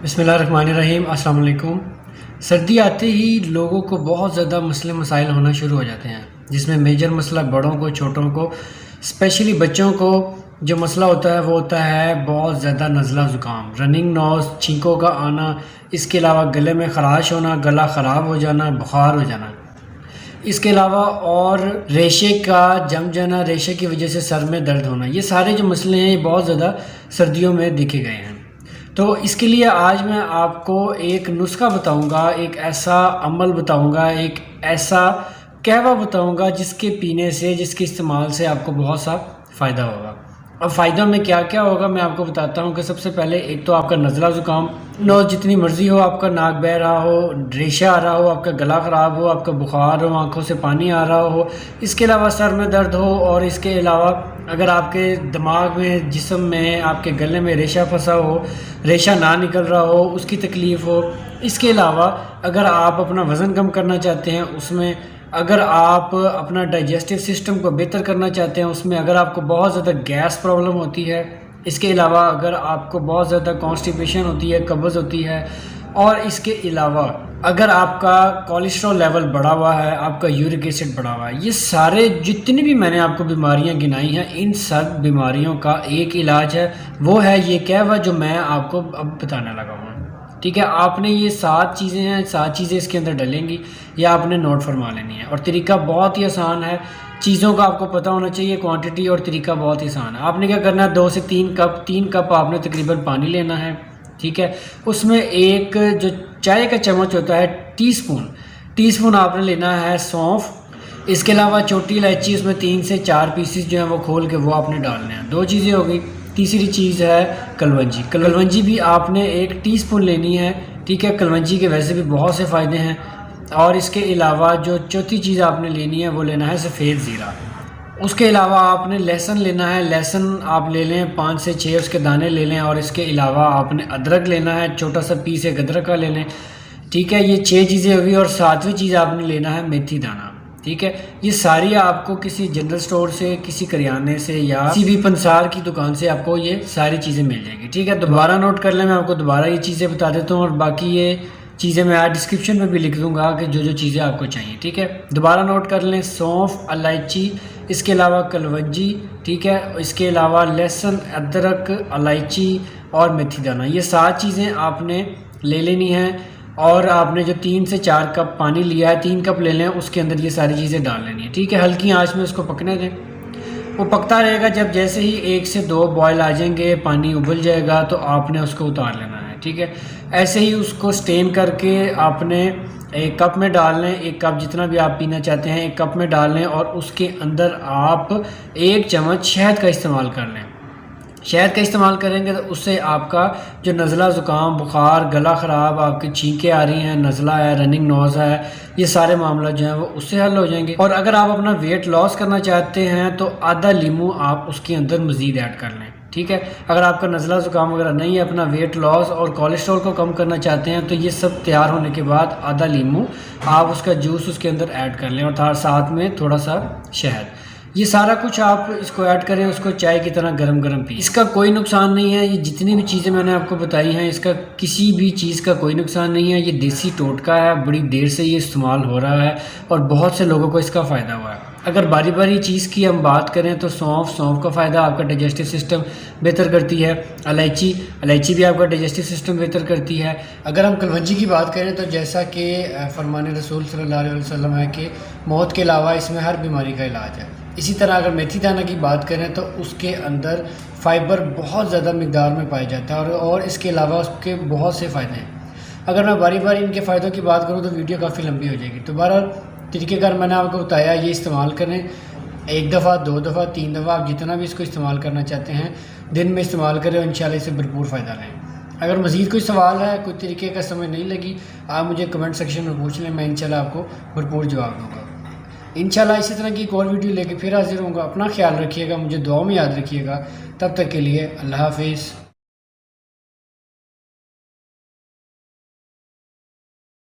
बिस्मिल्लाहिर्रहमानिर्रहीम। अस्सलाम वालेकुम। सर्दी आते ही लोगों को बहुत ज़्यादा मसले मसाइल होना शुरू हो जाते हैं, जिसमें मेजर मसला बड़ों को, छोटों को, स्पेशली बच्चों को जो मसला होता है वो होता है बहुत ज़्यादा नज़ला ज़ुकाम, रनिंग नोज़, छींकों का आना, इसके अलावा गले में खराश होना, गला ख़राब हो जाना, बुखार हो जाना। इसके अलावा और रेशे का जम जाना, रेशे की वजह से सर में दर्द होना। ये सारे जो मसले हैं ये बहुत ज़्यादा सर्दियों में देखे गए हैं। तो इसके लिए आज मैं आपको एक नुस्खा बताऊंगा, एक ऐसा अमल बताऊंगा, एक ऐसा कहवा बताऊंगा जिसके पीने से, जिसके इस्तेमाल से आपको बहुत सा फ़ायदा होगा। अब फ़ायदा में क्या क्या होगा मैं आपको बताता हूँ कि सबसे पहले एक तो आपका नज़ला ज़ुकाम, नोज़ जितनी मर्ज़ी हो, आपका नाक बह रहा हो, रेशा आ रहा हो, आपका गला ख़राब हो, आपका बुखार हो, आँखों से पानी आ रहा हो, इसके अलावा सर में दर्द हो, और इसके अलावा अगर आपके दिमाग में, जिस्म में, आपके गले में रेशा फंसा हो, रेशा ना निकल रहा हो, उसकी तकलीफ़ हो। इसके अलावा अगर आप अपना वज़न कम करना चाहते हैं उसमें, अगर आप अपना डाइजेस्टिव सिस्टम को बेहतर करना चाहते हैं उसमें, अगर आपको बहुत ज़्यादा गैस प्रॉब्लम होती है, इसके अलावा अगर आपको बहुत ज़्यादा कॉन्स्टिपेशन होती है, कब्ज़ होती है, और इसके अलावा अगर आपका कोलेस्ट्रॉल लेवल बढ़ा हुआ है, आपका यूरिक एसिड बढ़ा हुआ है, ये सारे जितनी भी मैंने आपको बीमारियां गिनाई हैं, इन सब बीमारियों का एक इलाज है, वो है ये कहवा जो मैं आपको अब बताने लगा हूँ। ठीक है, आपने ये 7 चीज़ें हैं, 7 चीज़ें इसके अंदर डलेंगी, या आपने नोट फरमा लेनी है। और तरीका बहुत ही आसान है, चीज़ों का आपको पता होना चाहिए, क्वांटिटी और तरीका बहुत ही आसान है। आपने क्या करना है, 2 से 3 कप आपने तकरीबन पानी लेना है। ठीक है, उसमें एक जो चाय का चम्मच होता है, टीस्पून आपने लेना है सौंफ। इसके अलावा छोटी इलायची, उसमें 3 से 4 पीसेस जो हैं वो खोल के वो आपने डालने हैं। 2 चीज़ें हो गई। तीसरी चीज़ है कलवंजी भी आपने 1 टीस्पून लेनी है। ठीक है, कलवंजी के वैसे भी बहुत से फ़ायदे हैं। और इसके अलावा जो चौथी चीज़ आपने लेनी है वो लेना है सफ़ेद ज़ीरा। उसके अलावा आपने लहसुन लेना है, लहसुन आप ले लें 5 से 6 उसके दाने ले लें। और इसके अलावा आपने अदरक लेना है, छोटा सा पीस एक अदरक का ले लें। ठीक है, ये 6 चीज़ें होगी। और 7वीं चीज़ आपने लेना है मेथी दाना। ठीक है, ये सारी आपको किसी जनरल स्टोर से, किसी करियाने से, या किसी भी पंसार की दुकान से आपको ये सारी चीज़ें मिल जाएगी। ठीक है, दोबारा नोट कर लें, मैं आपको दोबारा ये चीज़ें बता देता हूँ, और बाकी ये चीज़ें मैं डिस्क्रिप्शन में भी लिख दूंगा कि जो जो चीज़ें आपको चाहिए। ठीक है, दोबारा नोट कर लें, सौंफ, इलायची, इसके अलावा कलवंजी, ठीक है, इसके अलावा लहसुन, अदरक, इलायची और मेथी दाना, ये 7 चीज़ें आपने ले लेनी हैं। और आपने जो 3 से 4 कप पानी लिया है, 3 कप ले लें, उसके अंदर ये सारी चीज़ें डाल लेनी है। ठीक है, हल्की आंच में उसको पकने दें। वो पकता रहेगा, जब जैसे ही 1 से 2 बॉयल आ जाएंगे, पानी उबल जाएगा, तो आपने उसको उतार लेना है। ठीक है, ऐसे ही उसको स्टेन करके आपने 1 कप में डाल लें। 1 कप जितना भी आप पीना चाहते हैं 1 कप में डाल लें, और उसके अंदर आप 1 चम्मच शहद का इस्तेमाल कर लें। शहद का इस्तेमाल करेंगे तो उससे आपका जो नज़ला ज़ुकाम, बुखार, गला ख़राब, आपकी छींकें आ रही हैं, नज़ला है, रनिंग नोज़ है, ये सारे मामला जो हैं वो उससे हल हो जाएंगे। और अगर आप अपना वेट लॉस करना चाहते हैं तो आधा लीमू आप उसके अंदर मज़ीद ऐड कर लें। ठीक है, अगर आपका नज़ला ज़ुकाम वगैरह नहीं है, अपना वेट लॉस और कोलेस्ट्रॉल को कम करना चाहते हैं, तो ये सब तैयार होने के बाद आधा लीमू आप उसका जूस उसके अंदर ऐड कर लें, और साथ में थोड़ा सा शहद। ये सारा कुछ आप इसको ऐड करें, उसको चाय की तरह गरम गरम पी। इसका कोई नुकसान नहीं है, ये जितनी भी चीज़ें मैंने आपको बताई हैं, इसका किसी भी चीज़ का कोई नुकसान नहीं है। ये देसी टोटका है, बड़ी देर से ये इस्तेमाल हो रहा है, और बहुत से लोगों को इसका फ़ायदा हुआ है। अगर बारी बारी चीज़ की हम बात करें तो सौंफ का फ़ायदा आपका डाइजेस्टिव सिस्टम बेहतर करती है। इलायची भी आपका डाइजेस्टिव सिस्टम बेहतर करती है। अगर हम कलवंजी की बात करें तो जैसा कि फरमान रसूल सल्लल्लाहु अलैहि वसल्लम है कि मौत के अलावा इसमें हर बीमारी का इलाज है। इसी तरह अगर मेथी दाना की बात करें तो उसके अंदर फ़ाइबर बहुत ज़्यादा मिकदार में पाया जाता है, और इसके अलावा उसके बहुत से फ़ायदे हैं। अगर मैं बारी बारी इनके फ़ायदों की बात करूँ तो वीडियो काफ़ी लंबी हो जाएगी। तो बहरहाल तरीक़ेकार मैंने आपको बताया, ये इस्तेमाल करें 1 दफ़ा, 2 दफ़ा, 3 दफ़ा, आप जितना भी इसको इस्तेमाल करना चाहते हैं दिन में इस्तेमाल करें, और इंशाल्लाह इससे भरपूर फ़ायदा लें। अगर मज़ीद कोई सवाल है, कोई तरीके का समझ नहीं लगी, आप मुझे कमेंट सेक्शन में पूछ लें, मैं इंशाल्लाह आपको भरपूर जवाब दूँगा। इंशाल्लाह इसी तरह की एक और वीडियो लेके फिर हाजिर होऊंगा। अपना ख्याल रखिएगा, मुझे दुआ में याद रखिएगा। तब तक के लिए अल्लाह हाफिज़।